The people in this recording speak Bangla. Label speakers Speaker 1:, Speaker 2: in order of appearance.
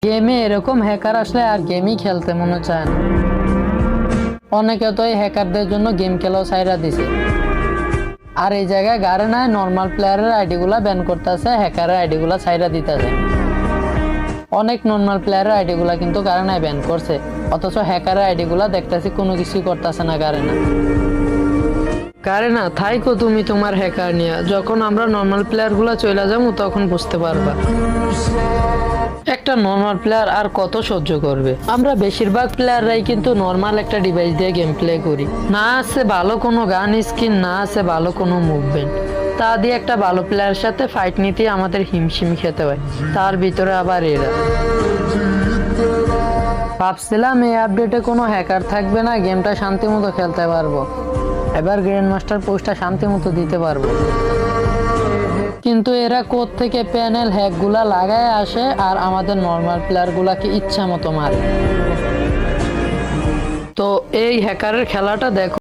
Speaker 1: গেমে এরকম হ্যাকার আসলে আর গেমই খেলতে মনে চায় না। অনেকে তো এই হ্যাকারদের জন্য গেম খেলাও ছাইরা দিছে। আর এই জায়গায় গারেনায় নর্মাল প্লেয়ারের আইডি গুলা ব্যান করতেছে, হ্যাকারের আইডি গুলা ছাইরা দিতেছে। অনেক নর্মাল প্লেয়ারের আইডি গুলা কিন্তু গারেনায় ব্যান করছে, অথচ হ্যাকারের আইডি গুলা দেখতেছি কোনো কিছুই করতেছে না গারেনা। গারেনা থাইকো তুমি তোমার হ্যাকার নিয়ে, যখন আমরা নর্মাল প্লেয়ার গুলা চলে যাবো তখন বুঝতে পারবা। একটা নর্মাল প্লেয়ার আর কত সহ্য করবে? আমরা বেশিরভাগ প্লেয়াররাই কিন্তু নর্মাল একটা ডিভাইস দিয়ে গেম প্লে করি, না আছে ভালো কোনো গান স্কিন, না আছে ভালো কোনো মুভমেন্ট। তা দিয়ে একটা ভালো প্লেয়ারের সাথে ফাইট নিতে আমাদের হিমশিম খেতে হয়, তার ভিতরে আবার এরা। ভাবছিলাম এই আপডেটে কোনো হ্যাকার থাকবে না, গেমটা শান্তি মতো খেলতে পারবো, এবার গ্র্যান্ড মাস্টার পোস্টটা শান্তি মতো দিতে পারবো। কিন্তু এরা কোথ থেকে প্যানেল হ্যাক গুলা লাগায় আসে আর আমাদের নর্মাল প্লেয়ার গুলাকে ইচ্ছা মতো মারে। তো এই হ্যাকারের খেলাটা দেখো।